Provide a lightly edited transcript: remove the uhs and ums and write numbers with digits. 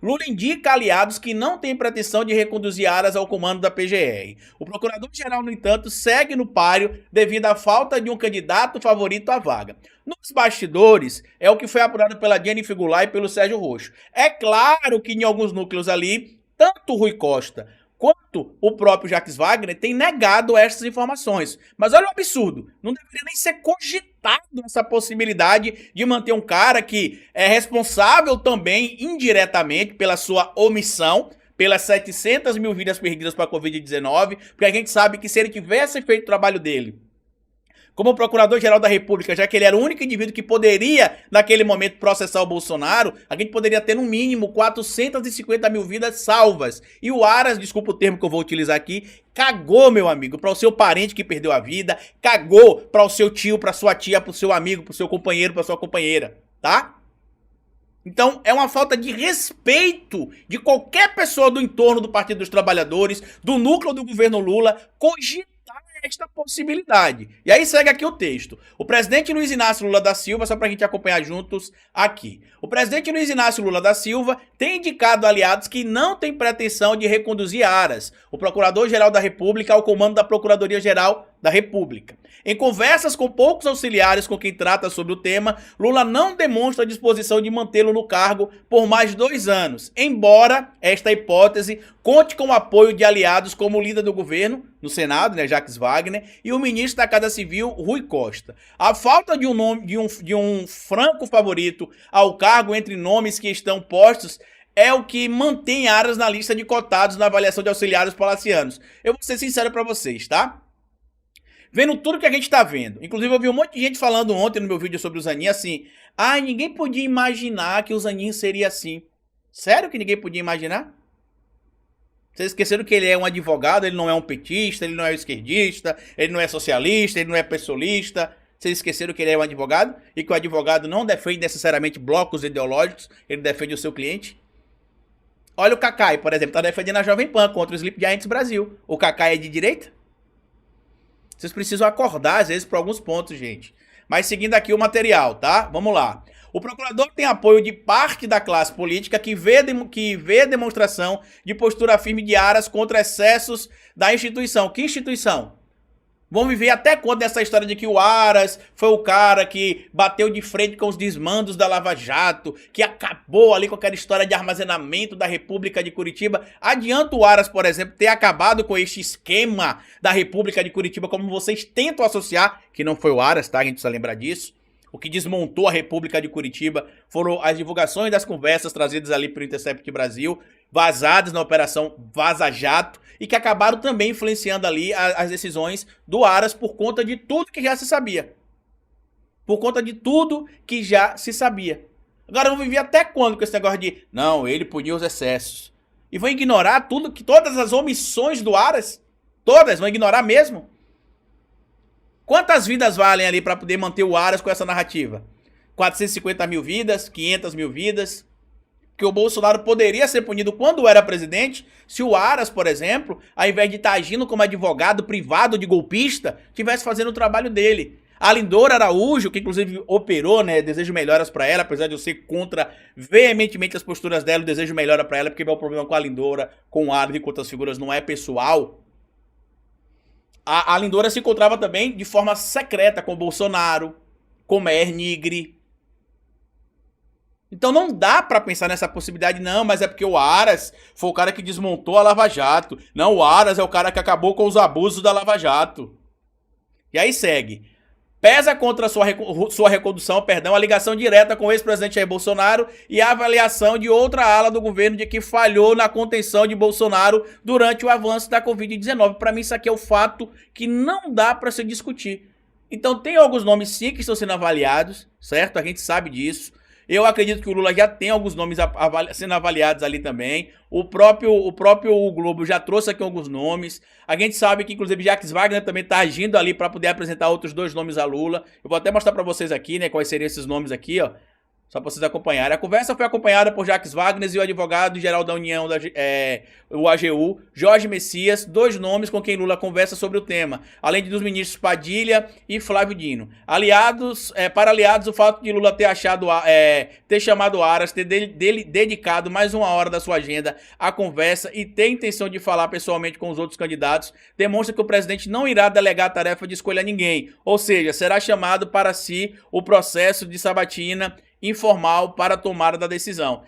Lula indica aliados que não têm pretensão de reconduzir Aras ao comando da PGR. O procurador-geral, no entanto, segue no páreo devido à falta de um candidato favorito à vaga. Nos bastidores, é o que foi apurado pela Jennifer Goulart e pelo Sérgio Roxo. É claro que em alguns núcleos ali, tanto Rui Costa quanto o próprio Jacques Wagner tem negado essas informações. Mas olha o absurdo, não deveria nem ser cogitado essa possibilidade de manter um cara que é responsável também indiretamente pela sua omissão, pelas 700 mil vidas perdidas para a Covid-19, porque a gente sabe que se ele tivesse feito o trabalho dele como procurador-geral da República, já que ele era o único indivíduo que poderia, naquele momento, processar o Bolsonaro, a gente poderia ter, no mínimo, 450 mil vidas salvas. E o Aras, desculpa o termo que eu vou utilizar aqui, cagou, meu amigo, para o seu parente que perdeu a vida, cagou para o seu tio, para sua tia, para o seu amigo, para o seu companheiro, para sua companheira, tá? Então, é uma falta de respeito de qualquer pessoa do entorno do Partido dos Trabalhadores, do núcleo do governo Lula, cogitar esta possibilidade. E aí segue aqui o texto. O presidente Luiz Inácio Lula da Silva, só pra gente acompanhar juntos aqui. O presidente Luiz Inácio Lula da Silva tem indicado aliados que não têm pretensão de reconduzir Aras, o procurador-geral da República, ao comando da Procuradoria-Geral da República. Em conversas com poucos auxiliares com quem trata sobre o tema, Lula não demonstra disposição de mantê-lo no cargo por mais de 2 anos, embora esta hipótese conte com o apoio de aliados como o líder do governo, no Senado, né, Jacques Wagner, e o ministro da Casa Civil, Rui Costa. A falta de um franco favorito ao cargo entre nomes que estão postos é o que mantém Aras na lista de cotados na avaliação de auxiliares palacianos. Eu vou ser sincero para vocês, tá? Vendo tudo que a gente tá vendo. Inclusive eu vi um monte de gente falando ontem no meu vídeo sobre o Zanin assim. Ai, ninguém podia imaginar que o Zanin seria assim. Sério que ninguém podia imaginar? Vocês esqueceram que ele é um advogado, ele não é um petista, ele não é um esquerdista, ele não é socialista, ele não é pessoalista. Vocês esqueceram que ele é um advogado? E que o advogado não defende necessariamente blocos ideológicos, ele defende o seu cliente? Olha o Cacai, por exemplo, tá defendendo a Jovem Pan contra o Sleep Giants Brasil. O Cacai é de direita? Vocês precisam acordar, às vezes, por alguns pontos, gente. Mas seguindo aqui o material, tá? Vamos lá. O procurador tem apoio de parte da classe política que vê demonstração de postura firme de Aras contra excessos da instituição. Que instituição? Vamos viver até quando essa história de que o Aras foi o cara que bateu de frente com os desmandos da Lava Jato, que acabou ali com aquela história de armazenamento da República de Curitiba. Adianta o Aras, por exemplo, ter acabado com este esquema da República de Curitiba, como vocês tentam associar, que não foi o Aras, tá? A gente precisa lembrar disso. O que desmontou a República de Curitiba foram as divulgações das conversas trazidas ali pelo Intercept Brasil, vazadas na Operação Vaza Jato, e que acabaram também influenciando ali as decisões do Aras por conta de tudo que já se sabia. Por conta de tudo que já se sabia. Agora vamos viver até quando com esse negócio de não, ele punia os excessos. E vão ignorar tudo, que todas as omissões do Aras, todas, vão ignorar mesmo. Quantas vidas valem ali para poder manter o Aras com essa narrativa? 450 mil vidas, 500 mil vidas. Que o Bolsonaro poderia ser punido quando era presidente, se o Aras, por exemplo, ao invés de estar agindo como advogado privado de golpista, estivesse fazendo o trabalho dele. A Lindora Araújo, que inclusive operou, né, desejo melhoras pra ela, apesar de eu ser contra veementemente as posturas dela, eu desejo melhora pra ela, porque meu problema com a Lindora, com o Aras e com outras figuras não é pessoal. A Lindora se encontrava também de forma secreta com o Bolsonaro, com Meir Nigre. Então não dá pra pensar nessa possibilidade, não, mas é porque o Aras foi o cara que desmontou a Lava Jato. Não, o Aras é o cara que acabou com os abusos da Lava Jato. E aí segue. Pesa contra sua recondução, a ligação direta com o ex-presidente Jair Bolsonaro e a avaliação de outra ala do governo de que falhou na contenção de Bolsonaro durante o avanço da Covid-19. Para mim isso aqui é o fato que não dá para se discutir. Então tem alguns nomes sim que estão sendo avaliados, certo? A gente sabe disso. Eu acredito que o Lula já tem alguns nomes sendo avaliados ali também. O próprio Globo já trouxe aqui alguns nomes. A gente sabe que, inclusive, Jacques Wagner também está agindo ali para poder apresentar outros 2 nomes a Lula. Eu vou até mostrar para vocês aqui, né, quais seriam esses nomes aqui, ó. Só para vocês acompanharem. A conversa foi acompanhada por Jacques Wagner e o advogado-geral da União, o AGU, Jorge Messias, 2 nomes com quem Lula conversa sobre o tema, além dos ministros Padilha e Flávio Dino. Para aliados, o fato de Lula ter chamado Aras, ter dedicado mais 1 hora da sua agenda à conversa e ter intenção de falar pessoalmente com os outros candidatos, demonstra que o presidente não irá delegar a tarefa de escolha a ninguém, ou seja, será chamado para si o processo de sabatina informal para a tomada da decisão.